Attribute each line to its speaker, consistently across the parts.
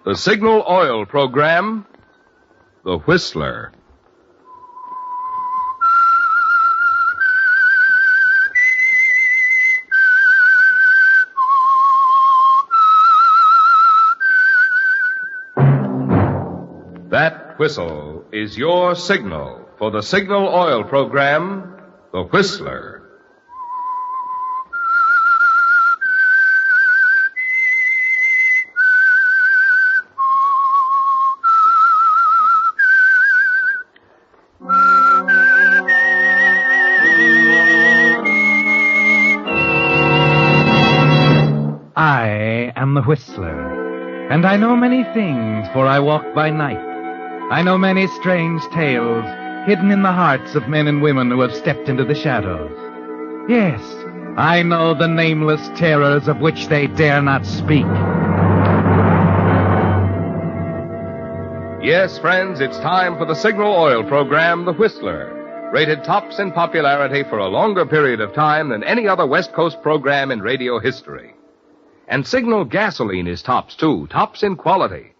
Speaker 1: The Signal Oil program, The Whistler. That whistle is your signal for the Signal Oil program, The Whistler.
Speaker 2: I am the Whistler, and I know many things, for I walk by night. I know many strange tales hidden in the hearts of men and women who have stepped into the shadows. Yes, I know the nameless terrors of which they dare not speak.
Speaker 1: Yes, friends, it's time for the Signal Oil program, The Whistler, rated tops in popularity for a longer period of time than any other West Coast program in radio history. And Signal gasoline is tops, too, tops in quality.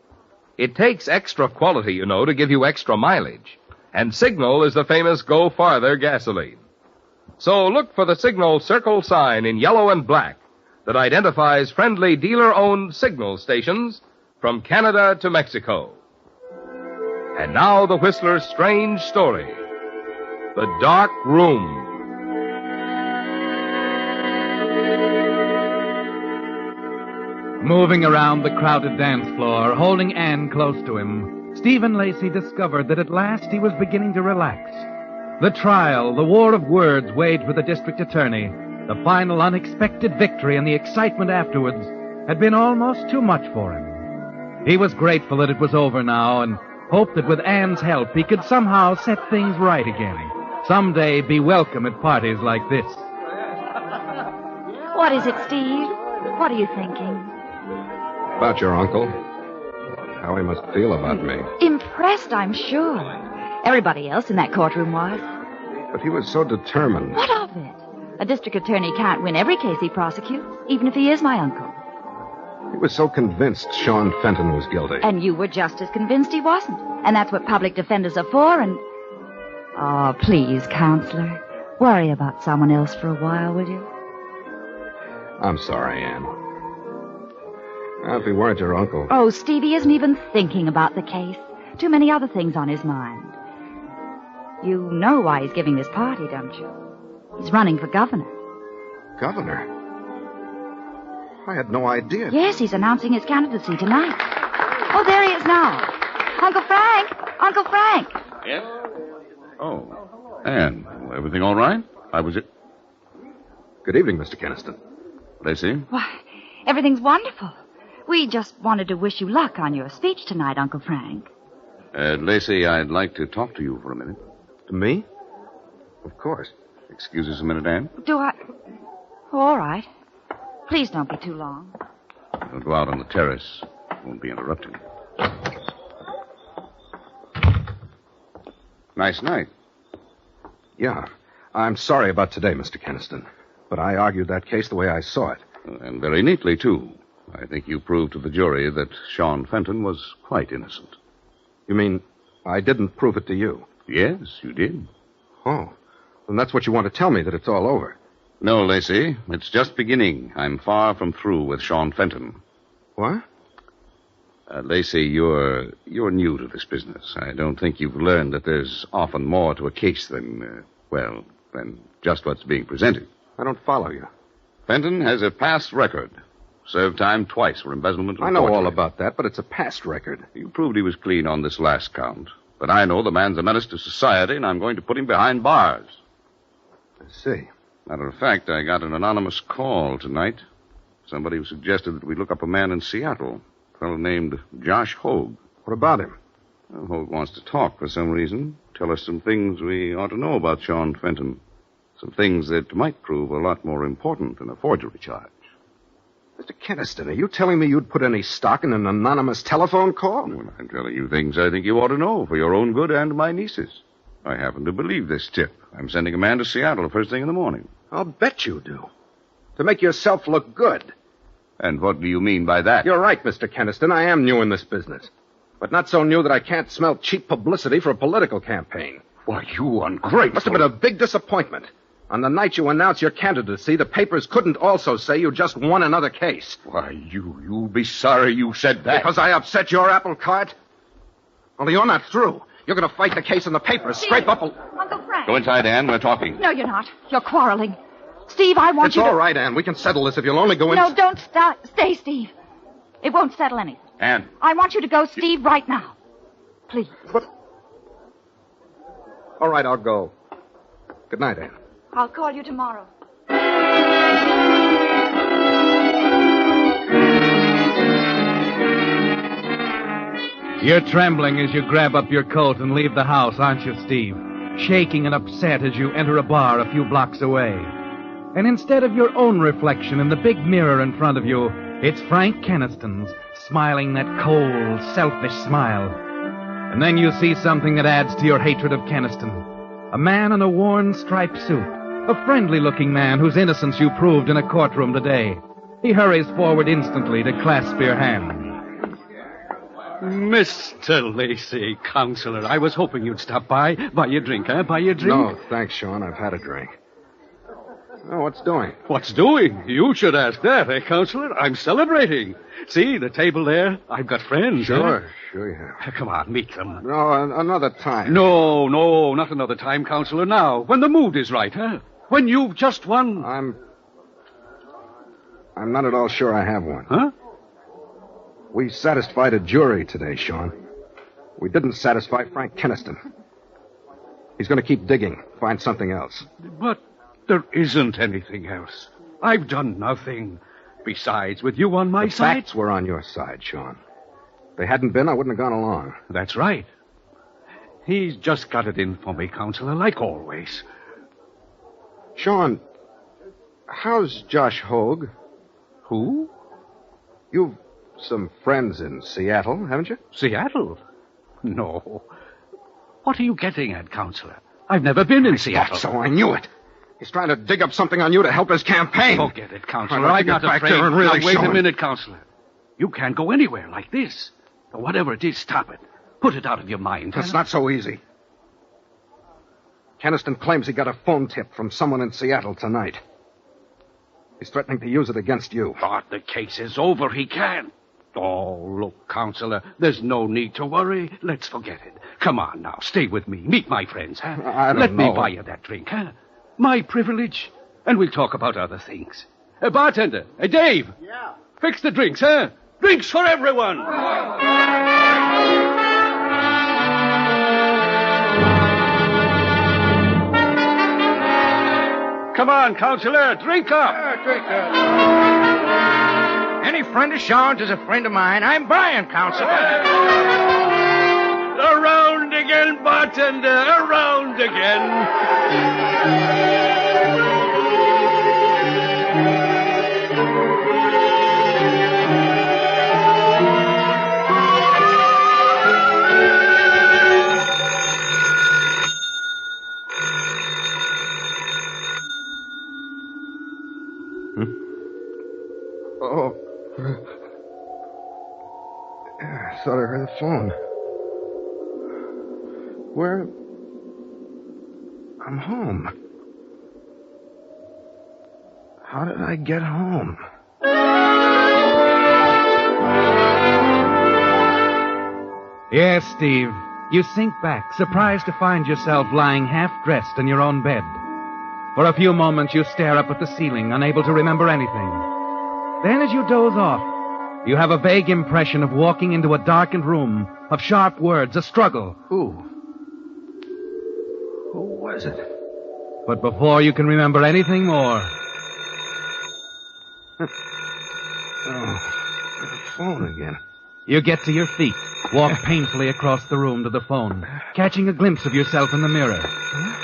Speaker 1: It takes extra quality, you know, to give you extra mileage. And Signal is the famous Go Farther gasoline. So look for the Signal circle sign in yellow and black that identifies friendly dealer-owned Signal stations from Canada to Mexico. And now the Whistler's strange story, The Dark Room.
Speaker 2: Moving around the crowded dance floor, holding Anne close to him, Stephen Lacey discovered that at last he was beginning to relax. The trial, the war of words waged with the district attorney, the final unexpected victory and the excitement afterwards had been almost too much for him. He was grateful that it was over now and hoped that with Anne's help he could somehow set things right again. Someday be welcome at parties like this.
Speaker 3: What is it, Steve? What are you thinking?
Speaker 4: About your uncle. How he must feel about me.
Speaker 3: Impressed, I'm sure. Everybody else in that courtroom was.
Speaker 4: But he was so determined.
Speaker 3: What of it? A district attorney can't win every case he prosecutes, even if he is my uncle.
Speaker 4: He was so convinced Sean Fenton was guilty.
Speaker 3: And you were just as convinced he wasn't. And that's what public defenders are for, and... Oh, please, Counselor. Worry about someone else for a while, will you?
Speaker 4: I'm sorry, Anne. If he weren't your uncle...
Speaker 3: Oh, Stevie isn't even thinking about the case. Too many other things on his mind. You know why he's giving this party, don't you? He's running for governor.
Speaker 4: Governor? I had no idea.
Speaker 3: Yes, he's announcing his candidacy tonight. Oh, there he is now. Uncle Frank! Uncle Frank!
Speaker 5: Yes? Oh, Anne, everything all right?
Speaker 4: Good evening, Mr. Keniston.
Speaker 5: Lacey?
Speaker 3: Why, everything's wonderful. We just wanted to wish you luck on your speech tonight, Uncle Frank.
Speaker 5: Lacey, I'd like to talk to you for a minute.
Speaker 4: To me? Of course.
Speaker 5: Excuse us a minute, Anne?
Speaker 3: Do I? Oh, all right. Please don't be too long.
Speaker 5: We'll go out on the terrace. Won't be interrupted. Nice night.
Speaker 4: Yeah. I'm sorry about today, Mr. Keniston. But I argued that case the way I saw it.
Speaker 5: And very neatly, too. I think you proved to the jury that Sean Fenton was quite innocent.
Speaker 4: You mean I didn't prove it to you?
Speaker 5: Yes, you did.
Speaker 4: Oh. Then that's what you want to tell me, that it's all over.
Speaker 5: No, Lacey. It's just beginning. I'm far from through with Sean Fenton.
Speaker 4: What?
Speaker 5: Lacey, you're new to this business. I don't think you've learned that there's often more to a case than just what's being presented.
Speaker 4: I don't follow you.
Speaker 5: Fenton has a past record. Served time twice for embezzlement and
Speaker 4: I know
Speaker 5: forgery.
Speaker 4: all about that, but it's a past record.
Speaker 5: You proved he was clean on this last count. But I know the man's a menace to society, and I'm going to put him behind bars.
Speaker 4: I see.
Speaker 5: Matter of fact, I got an anonymous call tonight. Somebody who suggested that we look up a man in Seattle. A fellow named Josh Hogue.
Speaker 4: What about him?
Speaker 5: Well, Hogue wants to talk for some reason. Tell us some things we ought to know about Sean Fenton. Some things that might prove a lot more important than a forgery charge.
Speaker 4: Mr. Keniston, are you telling me you'd put any stock in an anonymous telephone call?
Speaker 5: Well, I'm telling you things I think you ought to know for your own good and my niece's. I happen to believe this tip. I'm sending a man to Seattle the first thing in the morning.
Speaker 4: I'll bet you do. To make yourself look good.
Speaker 5: And what do you mean by that?
Speaker 4: You're right, Mr. Keniston. I am new in this business. But not so new that I can't smell cheap publicity for a political campaign.
Speaker 5: Why, you ungrateful.
Speaker 4: Must have been a big disappointment. On the night you announced your candidacy, the papers couldn't also say you just won another case.
Speaker 5: Why, you'll be sorry you said that.
Speaker 4: Because I upset your apple cart? Only you're not through. You're going to fight the case in the papers. Scrape up a...
Speaker 3: Uncle Frank.
Speaker 5: Go inside, Anne. We're talking.
Speaker 3: No, you're not. You're quarreling. Steve, I want
Speaker 4: It's
Speaker 3: you to...
Speaker 4: all right, Anne. We can settle this if you'll only go in...
Speaker 3: No, don't stay, Steve. It won't settle anything.
Speaker 5: Anne.
Speaker 3: I want you to go, Steve, right now. Please.
Speaker 4: But... All right, I'll go. Good night, Anne.
Speaker 3: I'll call you tomorrow.
Speaker 2: You're trembling as you grab up your coat and leave the house, aren't you, Steve? Shaking and upset as you enter a bar a few blocks away. And instead of your own reflection in the big mirror in front of you, it's Frank Keniston's, smiling that cold, selfish smile. And then you see something that adds to your hatred of Keniston. A man in a worn striped suit. A friendly-looking man whose innocence you proved in a courtroom today. He hurries forward instantly to clasp your hand.
Speaker 6: Mr. Lacey, Counselor, I was hoping you'd stop by. Buy you a drink, huh? Buy you a drink?
Speaker 4: No, thanks, Sean. I've had a drink. Oh, what's doing?
Speaker 6: What's doing? You should ask that, eh, Counselor? I'm celebrating. See, the table there? I've got friends,
Speaker 4: Sure,
Speaker 6: huh?
Speaker 4: sure you have.
Speaker 6: Come on, meet them.
Speaker 4: No, another time.
Speaker 6: No, not another time, Counselor. Now, when the mood is right, huh? When you've just won.
Speaker 4: I'm not at all sure I have one.
Speaker 6: Huh?
Speaker 4: We satisfied a jury today, Sean. We didn't satisfy Frank Keniston. He's going to keep digging, find something else.
Speaker 6: But there isn't anything else. I've done nothing. Besides, with you on my
Speaker 4: The
Speaker 6: side...
Speaker 4: facts were on your side, Sean. If they hadn't been, I wouldn't have gone along.
Speaker 6: That's right. He's just got it in for me, Counselor, like always.
Speaker 4: Sean, how's Josh Hogue?
Speaker 6: Who?
Speaker 4: You've some friends in Seattle, haven't you?
Speaker 6: Seattle? No. What are you getting at, Counselor? I've never been in Seattle.
Speaker 4: So I knew it. He's trying to dig up something on you to help his campaign.
Speaker 6: Forget it, Counselor.
Speaker 4: I'd like
Speaker 6: I'm
Speaker 4: to
Speaker 6: not
Speaker 4: get back
Speaker 6: afraid.
Speaker 4: there and really
Speaker 6: now, wait
Speaker 4: show
Speaker 6: a
Speaker 4: him.
Speaker 6: minute, Counselor. You can't go anywhere like this. Whatever it is, stop it. Put it out of your mind.
Speaker 4: That's
Speaker 6: huh?
Speaker 4: not so easy. Keniston claims he got a phone tip from someone in Seattle tonight. He's threatening to use it against you.
Speaker 6: But the case is over. He can't. Oh, look, Counselor, there's no need to worry. Let's forget it. Come on now, stay with me. Meet my friends, huh?
Speaker 4: I don't
Speaker 6: Let
Speaker 4: know.
Speaker 6: me buy you that drink, huh? My privilege. And we'll talk about other things. Bartender, Dave. Yeah. Fix the drinks, huh? Drinks for everyone. Come on, Counselor, drink up.
Speaker 7: Drink up. Any friend of Sean's is a friend of mine. I'm buying, Counselor.
Speaker 6: Around again, bartender, around again.
Speaker 4: Oh. I thought I heard the phone. Where? I'm home. How did I get home?
Speaker 2: Yes, Steve. You sink back, surprised to find yourself lying half-dressed in your own bed. For a few moments, you stare up at the ceiling, unable to remember anything. Then, as you doze off, you have a vague impression of walking into a darkened room, of sharp words, a struggle.
Speaker 4: Who was it?
Speaker 2: But before you can remember anything more...
Speaker 4: Oh, the phone again.
Speaker 2: You get to your feet, walk painfully across the room to the phone, catching a glimpse of yourself in the mirror.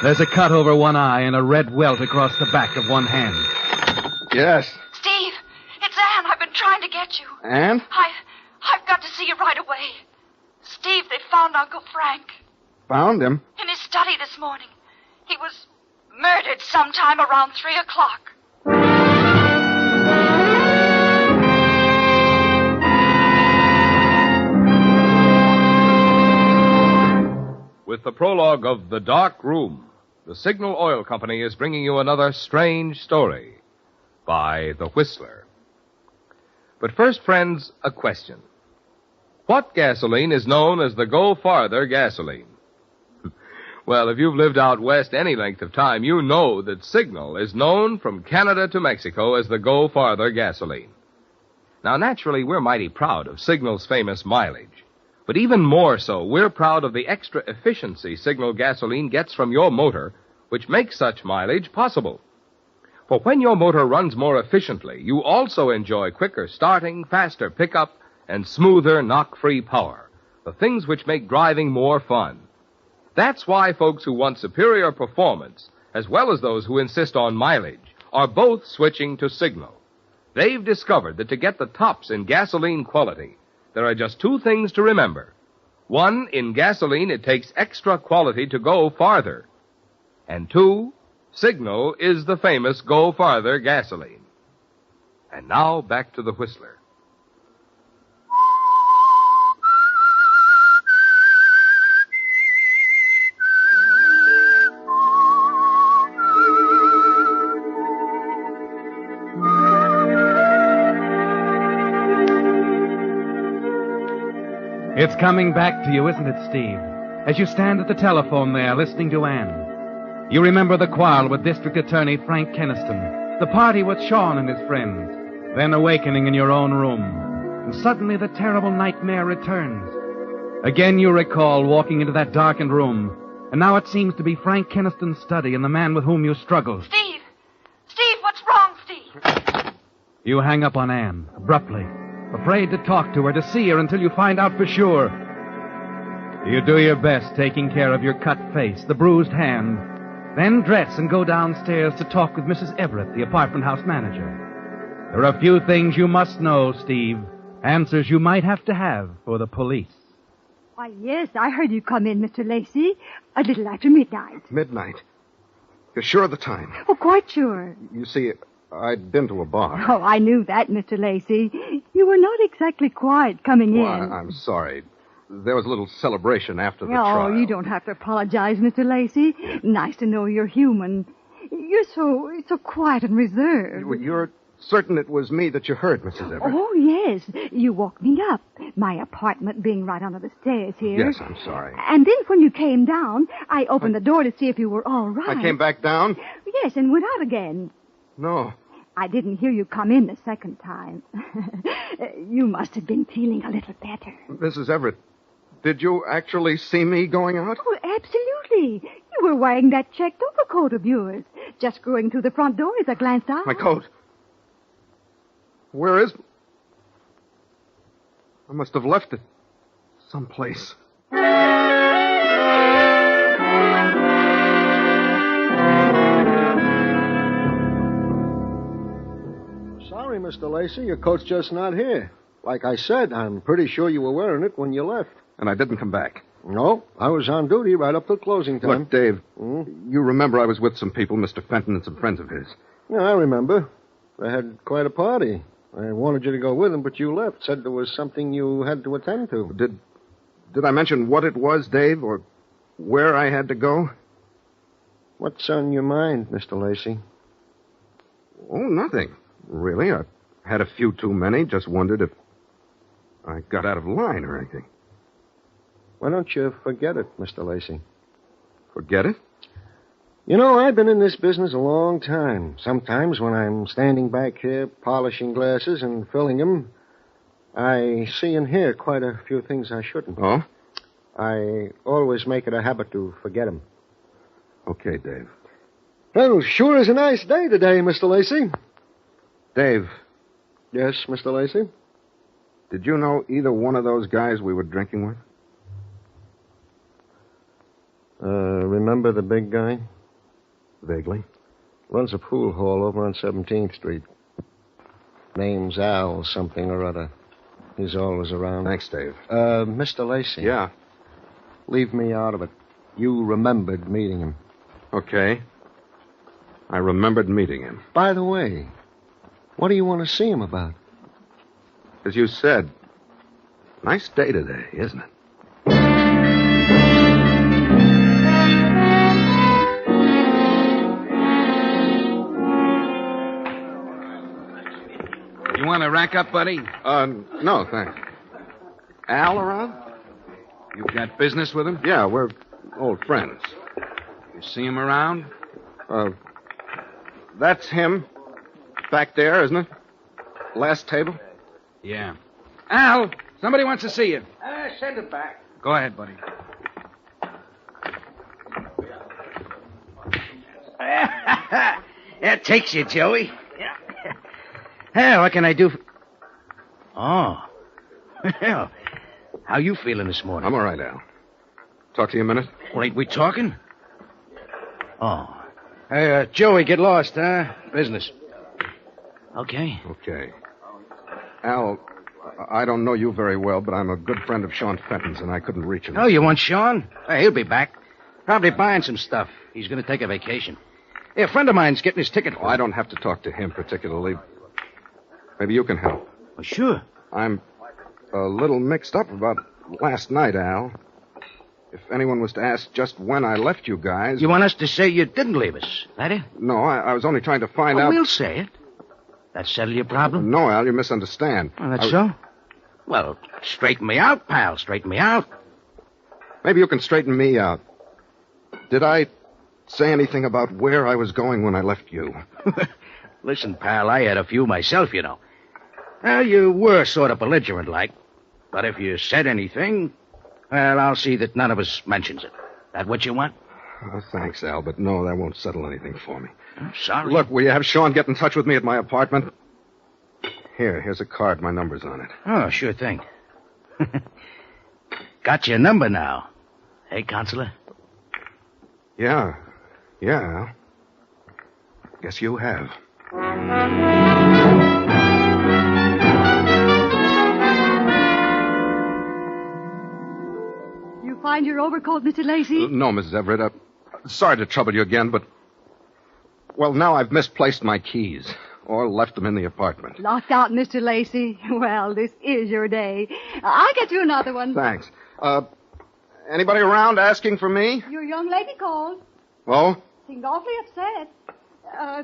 Speaker 2: There's a cut over one eye and a red welt across the back of one hand.
Speaker 4: Yes.
Speaker 3: Steve, it's Anne. I've been trying to get you.
Speaker 4: Anne?
Speaker 3: I've got to see you right away. Steve, they found Uncle Frank.
Speaker 4: Found him?
Speaker 3: In his study this morning. He was murdered sometime around 3 o'clock.
Speaker 1: the prologue of The Dark Room, the Signal Oil Company is bringing you another strange story by The Whistler. But first, friends, a question. What gasoline is known as the Go Farther gasoline? Well, if you've lived out west any length of time, you know that Signal is known from Canada to Mexico as the Go Farther gasoline. Now, naturally, we're mighty proud of Signal's famous mileage. But even more so, we're proud of the extra efficiency Signal gasoline gets from your motor, which makes such mileage possible. For when your motor runs more efficiently, you also enjoy quicker starting, faster pickup, and smoother knock-free power, the things which make driving more fun. That's why folks who want superior performance, as well as those who insist on mileage, are both switching to Signal. They've discovered that to get the tops in gasoline quality, there are just two things to remember. One, in gasoline, it takes extra quality to go farther. And two, Signal is the famous Go Farther gasoline. And now, back to the Whistler.
Speaker 2: It's coming back to you, isn't it, Steve? As you stand at the telephone there, listening to Anne. You remember the quarrel with District Attorney Frank Keniston, the party with Sean and his friends, then awakening in your own room. And suddenly the terrible nightmare returns. Again you recall walking into that darkened room, and now it seems to be Frank Keniston's study and the man with whom you struggled.
Speaker 8: Steve! Steve, what's wrong, Steve?
Speaker 2: You hang up on Anne, abruptly, afraid to talk to her, to see her until you find out for sure. You do your best, taking care of your cut face, the bruised hand, then dress and go downstairs to talk with Mrs. Everett, the apartment house manager. There are a few things you must know, Steve, answers you might have to have for the police.
Speaker 9: Why, yes, I heard you come in, Mr. Lacey, a little after midnight.
Speaker 4: Midnight? You're sure of the time?
Speaker 9: Oh, quite sure.
Speaker 4: You see, I'd been to a bar.
Speaker 9: Oh, I knew that, Mr. Lacey. You were not exactly quiet coming in.
Speaker 4: I'm sorry. There was a little celebration after the trial.
Speaker 9: Oh, you don't have to apologize, Mr. Lacey. Nice to know you're human. You're so quiet and reserved.
Speaker 4: You're certain it was me that you heard, Mrs. Everett?
Speaker 9: Oh, yes. You woke me up, my apartment being right under the stairs here.
Speaker 4: Yes, I'm sorry.
Speaker 9: And then when you came down, I opened the door to see if you were all right.
Speaker 4: I came back down?
Speaker 9: Yes, and went out again.
Speaker 4: No.
Speaker 9: I didn't hear you come in the second time. You must have been feeling a little better.
Speaker 4: Mrs. Everett, did you actually see me going out?
Speaker 9: Oh, absolutely. You were wearing that checked overcoat of yours. Just going through the front door as I glanced out.
Speaker 4: My coat. Where is... I must have left it someplace.
Speaker 10: Sorry, Mr. Lacey, your coat's just not here. Like I said, I'm pretty sure you were wearing it when you left.
Speaker 4: And I didn't come back.
Speaker 10: No, I was on duty right up till closing time.
Speaker 4: Look, Dave, you remember I was with some people, Mr. Fenton and some friends of his.
Speaker 10: Yeah, I remember. They had quite a party. I wanted you to go with them, but you left. Said there was something you had to attend to.
Speaker 4: Did I mention what it was, Dave, or where I had to go?
Speaker 10: What's on your mind, Mr. Lacey?
Speaker 4: Oh, nothing, really. I had a few too many. Just wondered if I got out of line or anything.
Speaker 10: Why don't you forget it, Mr. Lacey?
Speaker 4: Forget it?
Speaker 10: You know, I've been in this business a long time. Sometimes when I'm standing back here polishing glasses and filling them, I see and hear quite a few things I shouldn't.
Speaker 4: Oh?
Speaker 10: I always make it a habit to forget them.
Speaker 4: Okay, Dave.
Speaker 10: Well, sure is a nice day today, Mr. Lacey.
Speaker 4: Dave.
Speaker 10: Yes, Mr. Lacey?
Speaker 4: Did you know either one of those guys we were drinking with?
Speaker 10: Remember the big guy?
Speaker 4: Vaguely.
Speaker 10: Runs a pool hall over on 17th Street. Name's Al something or other. He's always around.
Speaker 4: Thanks, Dave.
Speaker 10: Mr. Lacey.
Speaker 4: Yeah?
Speaker 10: Leave me out of it. You remembered meeting him.
Speaker 4: Okay. I remembered meeting him.
Speaker 10: By the way, what do you want to see him about?
Speaker 4: As you said, nice day today, isn't it?
Speaker 7: want to rack up, buddy?
Speaker 4: No, thanks. Al around?
Speaker 7: You got business with him?
Speaker 4: Yeah, we're old friends.
Speaker 7: You see him around?
Speaker 4: That's him. Back there, isn't it? Last table?
Speaker 7: Yeah. Al, somebody wants to see you. Send it back. Go ahead, buddy. That takes you, Joey. Yeah. What can I do? Oh. Well, how you feeling this morning?
Speaker 4: I'm all right, Al. Talk to you a minute?
Speaker 7: Well, ain't we talking? Oh. Hey, Joey, get lost, huh? Business. Okay.
Speaker 4: Okay. Al, I don't know you very well, but I'm a good friend of Sean Fenton's, and I couldn't reach him.
Speaker 7: Oh, you want Sean? Hey, he'll be back. Probably buying some stuff. He's going to take a vacation. Hey, a friend of mine's getting his ticket.
Speaker 4: I don't have to talk to him particularly. Maybe you can help.
Speaker 7: Well, sure.
Speaker 4: I'm a little mixed up about last night, Al. If anyone was to ask just when I left you guys...
Speaker 7: You want us to say you didn't leave us, that it?
Speaker 4: No, I was only trying to find out...
Speaker 7: We'll say it. That settle your problem?
Speaker 4: No, Al, you misunderstand.
Speaker 7: Oh, that's so? Well, straighten me out, pal. Straighten me out.
Speaker 4: Maybe you can straighten me out. Did I say anything about where I was going when I left you?
Speaker 7: Listen, pal, I had a few myself, you know. Well, you were sort of belligerent-like. But if you said anything, well, I'll see that none of us mentions it. That what you want?
Speaker 4: Oh, thanks, Al, but no, that won't settle anything for me.
Speaker 7: I'm sorry.
Speaker 4: Look, will you have Sean get in touch with me at my apartment? Here's a card. My number's on it.
Speaker 7: Oh, sure thing. Got your number now. Hey, Counselor?
Speaker 4: Yeah, Al. Guess you have.
Speaker 9: You find your overcoat, Mr. Lacey?
Speaker 4: No, Mrs. Everett. Sorry to trouble you again, but... Well, now I've misplaced my keys. Or left them in the apartment.
Speaker 9: Locked out, Mr. Lacey. Well, this is your day. I'll get you another one.
Speaker 4: Thanks. Anybody around asking for me?
Speaker 9: Your young lady called.
Speaker 4: Oh?
Speaker 9: Seemed awfully upset.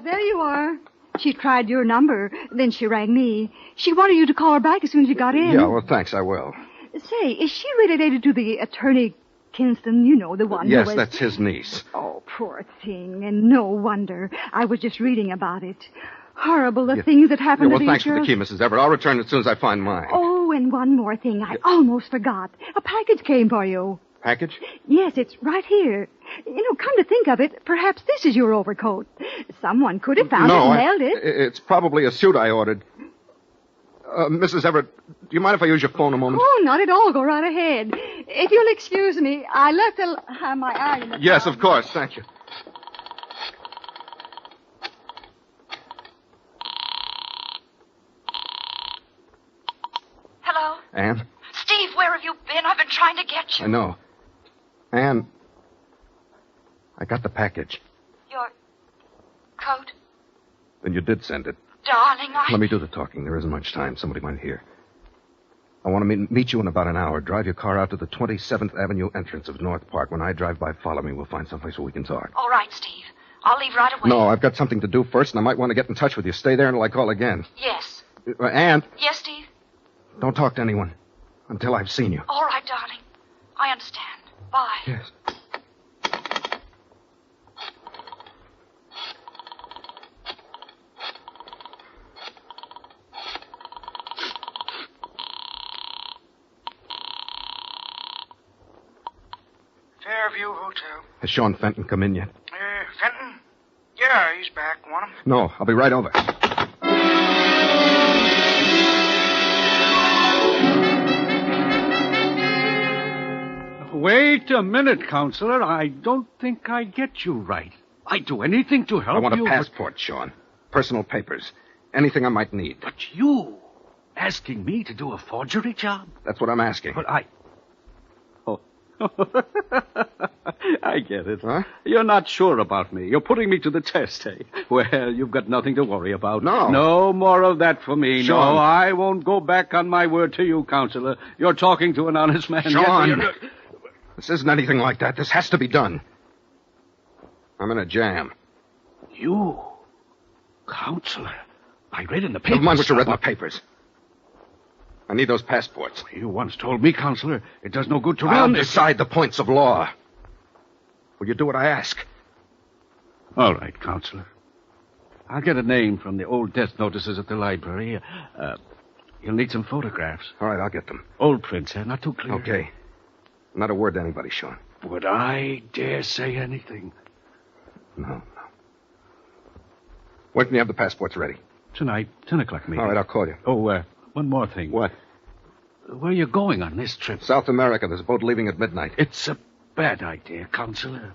Speaker 9: There you are. She tried your number, then she rang me. She wanted you to call her back as soon as you got in.
Speaker 4: Yeah, well, thanks, I will.
Speaker 9: Say, is she related to the attorney Kinston? You know, the one
Speaker 4: Yes,
Speaker 9: who was...
Speaker 4: that's his niece.
Speaker 9: Oh, poor thing. And no wonder. I was just reading about it. Horrible, the things that happened to the
Speaker 4: thanks for the key, Mrs. Everett. I'll return it as soon as I find mine.
Speaker 9: Oh, and one more thing. I almost forgot. A package came for you.
Speaker 4: Package?
Speaker 9: Yes, it's right here. You know, come to think of it, perhaps this is your overcoat. Someone could have found it and mailed it.
Speaker 4: It's probably a suit I ordered. Mrs. Everett, do you mind if I use your phone a moment?
Speaker 9: Oh, not at all. Go right ahead. If you'll excuse me, I left my iron in the
Speaker 4: Yes,
Speaker 9: car.
Speaker 4: of course. Thank you.
Speaker 8: Hello?
Speaker 4: Anne?
Speaker 8: Steve, where have you been? I've been trying to get you.
Speaker 4: I know. Anne, I got the package.
Speaker 8: Your coat?
Speaker 4: Then you did send it.
Speaker 8: Darling,
Speaker 4: Let me do the talking. There isn't much time. Somebody might hear. I want to meet you in about an hour. Drive your car out to the 27th Avenue entrance of North Park. When I drive by, follow me. We'll find someplace where we can talk.
Speaker 8: All right, Steve. I'll leave right away.
Speaker 4: No, I've got something to do first, and I might want to get in touch with you. Stay there until I call again.
Speaker 8: Yes.
Speaker 4: Anne,
Speaker 8: Yes, Steve?
Speaker 4: don't talk to anyone until I've seen you.
Speaker 8: All right, darling. I understand. Bye.
Speaker 4: Yes.
Speaker 11: Fairview Hotel.
Speaker 4: Has Sean Fenton come in yet?
Speaker 11: Fenton? Yeah, he's back. Want him?
Speaker 4: No, I'll be right over.
Speaker 6: Wait a minute, Counselor. I don't think I get you right. I'd do anything to help you.
Speaker 4: I want a passport, Sean. Personal papers. Anything I might need.
Speaker 6: But you asking me to do a forgery job?
Speaker 4: That's what I'm asking.
Speaker 6: But Oh. I get it.
Speaker 4: Huh?
Speaker 6: You're not sure about me. You're putting me to the test, eh? Well, you've got nothing to worry about.
Speaker 4: No.
Speaker 6: No more of that for me.
Speaker 4: Sean.
Speaker 6: No, I won't go back on my word to you, Counselor. You're talking to an honest man.
Speaker 4: Sean.
Speaker 6: Yes,
Speaker 4: This isn't anything like that. This has to be done. I'm in a jam.
Speaker 6: You, Counselor. I read in the papers.
Speaker 4: Never mind what you read in the papers. I need those passports.
Speaker 6: You once told me, Counselor, it does no good to
Speaker 4: I'll
Speaker 6: run.
Speaker 4: decide the points of law. Will you do what I ask?
Speaker 6: All right, Counselor. I'll get a name from the old death notices at the library. You'll need some photographs.
Speaker 4: All right, I'll get them.
Speaker 6: Old prints, not too clear.
Speaker 4: Okay. Not a word to anybody, Sean.
Speaker 6: Would I dare say anything?
Speaker 4: No. When can you have the passports ready?
Speaker 6: Tonight, 10 o'clock meeting.
Speaker 4: All right, I'll call you.
Speaker 6: Oh, one more thing.
Speaker 4: What?
Speaker 6: Where are you going on this trip?
Speaker 4: South America. There's a boat leaving at midnight.
Speaker 6: It's a bad idea, Counselor.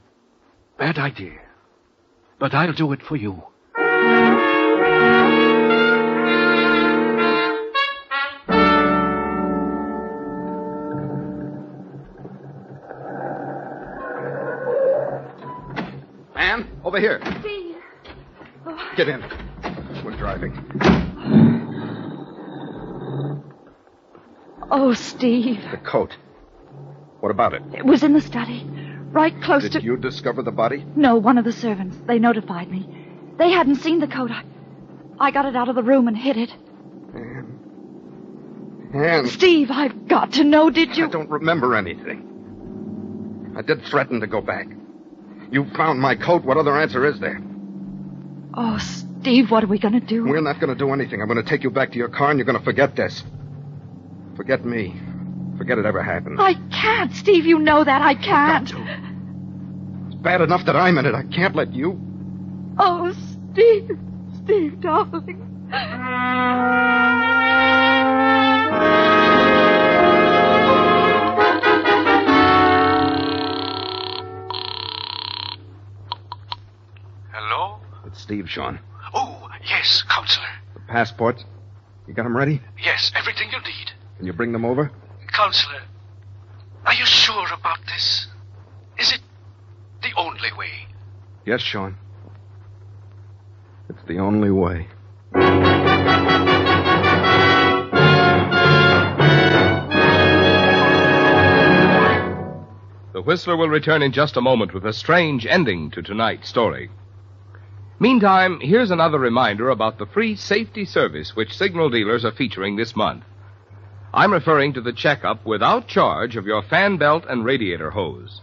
Speaker 6: Bad idea. But I'll do it for you.
Speaker 4: Ann, over here.
Speaker 8: Steve. Oh.
Speaker 4: Get in. We're driving.
Speaker 3: Oh, Steve.
Speaker 4: The coat. What about it?
Speaker 3: It was in the study. Right close to...
Speaker 4: Did you discover the body?
Speaker 3: No, one of the servants. They notified me. They hadn't seen the coat. I got it out of the room and hid it.
Speaker 4: Ann.
Speaker 3: Steve, I've got to know, did you?
Speaker 4: I don't remember anything. I did threaten to go back. You found my coat. What other answer is there?
Speaker 3: Oh, Steve, what are we going to do?
Speaker 4: We're not going to do anything. I'm going to take you back to your car, and you're going to forget this. Forget me. Forget it ever happened.
Speaker 3: I can't, Steve. You know that. I can't.
Speaker 4: It's bad enough that I'm in it. I can't let you.
Speaker 3: Oh, Steve. Steve, darling.
Speaker 11: Hello?
Speaker 4: It's Steve, Sean.
Speaker 11: Oh, yes, Counselor.
Speaker 4: The passports. You got them ready?
Speaker 11: Yes, everything you need.
Speaker 4: Can you bring them over?
Speaker 11: Counselor, are you sure about this? Is it the only way?
Speaker 4: Yes, Sean. It's the only way.
Speaker 1: The Whistler will return in just a moment with a strange ending to tonight's story. Meantime, here's another reminder about the free safety service which signal dealers are featuring this month. I'm referring to the checkup without charge of your fan belt and radiator hose.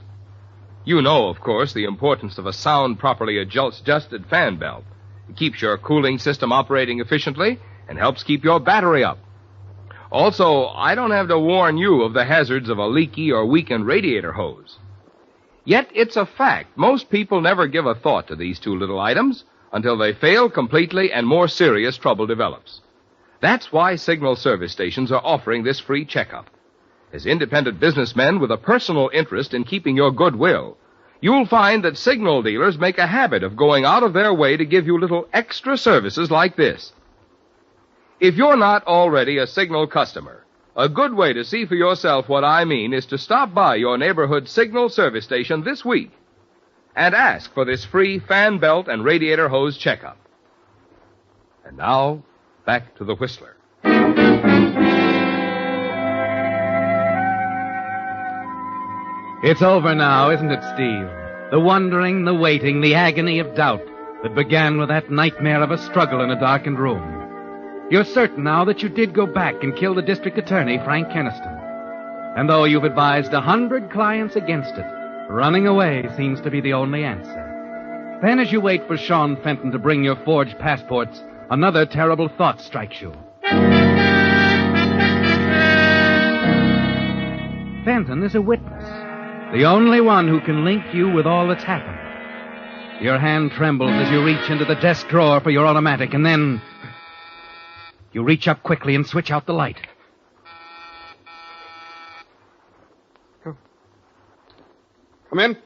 Speaker 1: You know, of course, the importance of a sound, properly adjusted fan belt. It keeps your cooling system operating efficiently and helps keep your battery up. Also, I don't have to warn you of the hazards of a leaky or weakened radiator hose. Yet it's a fact most people never give a thought to these two little items until they fail completely and more serious trouble develops. That's why signal service stations are offering this free checkup. As independent businessmen with a personal interest in keeping your goodwill, you'll find that signal dealers make a habit of going out of their way to give you little extra services like this. If you're not already a signal customer, a good way to see for yourself what I mean is to stop by your neighborhood signal service station this week and ask for this free fan belt and radiator hose checkup. And now, back to the Whistler.
Speaker 2: It's over now, isn't it, Steve? The wondering, the waiting, the agony of doubt that began with that nightmare of a struggle in a darkened room. You're certain now that you did go back and kill the district attorney, Frank Keniston. And though you've advised 100 clients against it, running away seems to be the only answer. Then as you wait for Sean Fenton to bring your forged passports, another terrible thought strikes you. Fenton is a witness, the only one who can link you with all that's happened. Your hand trembles as you reach into the desk drawer for your automatic, and then you reach up quickly and switch out the light.
Speaker 4: Come in.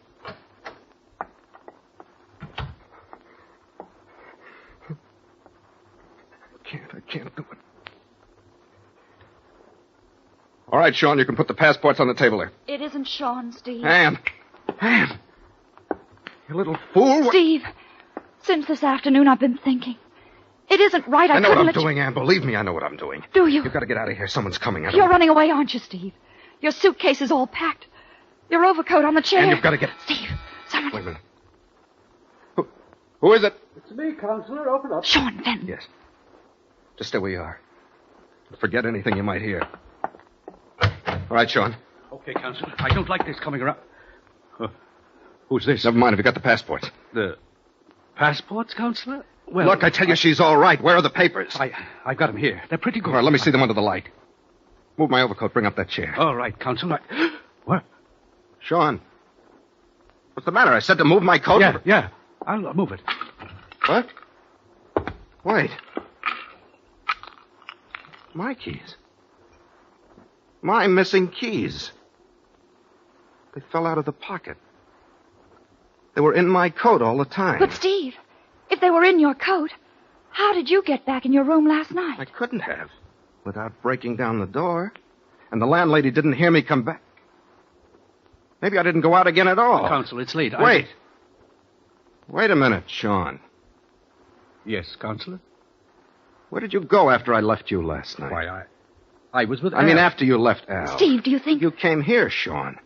Speaker 4: I can't do it. All right, Sean, you can put the passports on the table there.
Speaker 3: It isn't Sean, Steve.
Speaker 4: Ann! You little fool.
Speaker 3: Steve, since this afternoon I've been thinking. It isn't right.
Speaker 4: I know what I'm doing, Ann. Believe me, I know what I'm doing.
Speaker 3: Do you?
Speaker 4: You've got to get out of here. Someone's coming.
Speaker 3: You're running away, aren't you, Steve? Your suitcase is all packed. Your overcoat on the chair.
Speaker 4: And you've got to get...
Speaker 3: Steve, someone...
Speaker 4: Wait a minute. Who is it?
Speaker 6: It's me, Counselor. Open up.
Speaker 3: Sean Fenton.
Speaker 4: Yes. Just stay where you are. Forget anything you might hear. All right, Sean.
Speaker 6: Okay, Counselor. I don't like this coming around. Who's this?
Speaker 4: Never mind if you got the passports.
Speaker 6: The passports, Counselor? Well,
Speaker 4: Look, I tell you she's all right. Where are the papers?
Speaker 6: I got them here. They're pretty good.
Speaker 4: All right, let me see them under the light. Move my overcoat. Bring up that chair.
Speaker 6: All right, Counselor. What?
Speaker 4: Sean. What's the matter? I said to move my coat.
Speaker 6: Yeah. I'll move it.
Speaker 4: What? Wait. My keys. My missing keys. They fell out of the pocket. They were in my coat all the time.
Speaker 3: But, Steve, if they were in your coat, how did you get back in your room last night?
Speaker 4: I couldn't have. Without breaking down the door. And the landlady didn't hear me come back. Maybe I didn't go out again at all.
Speaker 6: Counselor, it's late.
Speaker 4: Wait. Wait a minute, Sean.
Speaker 6: Yes, Counselor?
Speaker 4: Where did you go after I left you last night?
Speaker 6: Why, I was with Al.
Speaker 4: I mean, after you left Al.
Speaker 3: Steve, do you think...
Speaker 4: You came here, Sean.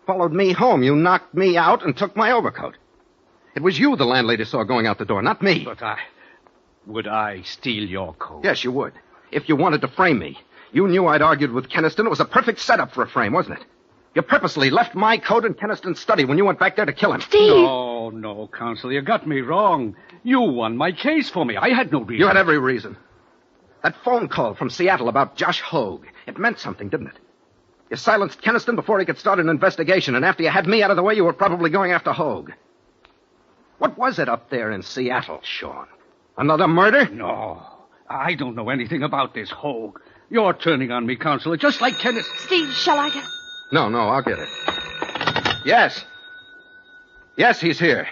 Speaker 4: Followed me home. You knocked me out and took my overcoat. It was you the landlady saw going out the door, not me.
Speaker 6: But would I steal your coat?
Speaker 4: Yes, you would. If you wanted to frame me. You knew I'd argued with Keniston. It was a perfect setup for a frame, wasn't it? You purposely left my coat in Keniston's study when you went back there to kill him.
Speaker 3: Steve!
Speaker 6: No, Counselor, you got me wrong. You won my case for me. I had no reason.
Speaker 4: You had every reason. That phone call from Seattle about Josh Hogue. It meant something, didn't it? You silenced Keniston before he could start an investigation, and after you had me out of the way, you were probably going after Hogue. What was it up there in Seattle, Sean? Another murder?
Speaker 6: No, I don't know anything about this Hogue. You're turning on me, Counselor, just like Kenneth.
Speaker 3: Steve, shall I get...
Speaker 4: No, I'll get it. Yes. Yes, he's here.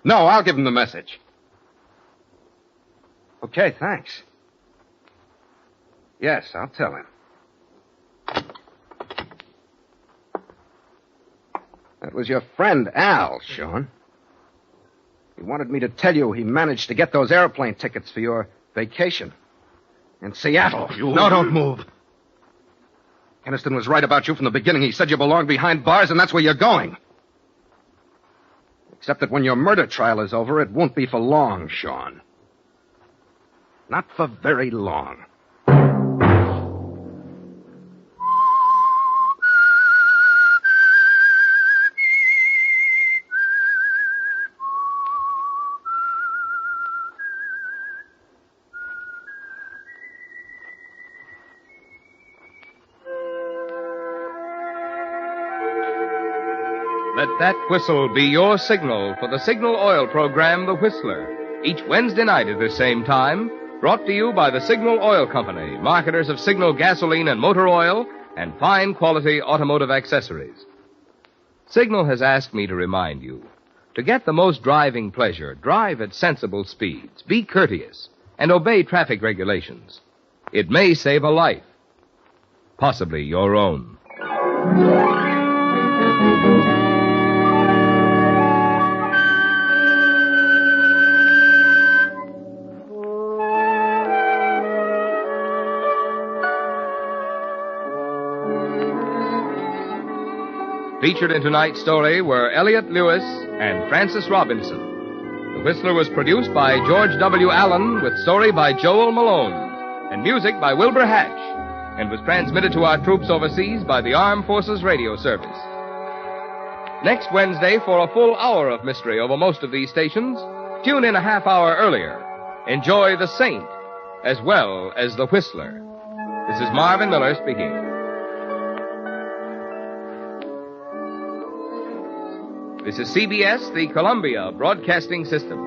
Speaker 4: No, I'll give him the message. Okay, thanks. Yes, I'll tell him. That was your friend, Al, Sean. He wanted me to tell you he managed to get those airplane tickets for your vacation. In Seattle. No, don't move. Keniston was right about you from the beginning. He said you belonged behind bars, and that's where you're going. Except that when your murder trial is over, it won't be for long, Sean. Not for very long.
Speaker 1: Let that whistle be your signal for the Signal Oil program, The Whistler, each Wednesday night at the same time, brought to you by the Signal Oil Company, marketers of Signal gasoline and motor oil and fine quality automotive accessories. Signal has asked me to remind you, to get the most driving pleasure, drive at sensible speeds, be courteous, and obey traffic regulations. It may save a life, possibly your own. Featured in tonight's story were Elliot Lewis and Francis Robinson. The Whistler was produced by George W. Allen with story by Joel Malone and music by Wilbur Hatch and was transmitted to our troops overseas by the Armed Forces Radio Service. Next Wednesday, for a full hour of mystery over most of these stations, tune in a half hour earlier. Enjoy The Saint as well as The Whistler. This is Marvin Miller speaking. This is CBS, the Columbia Broadcasting System.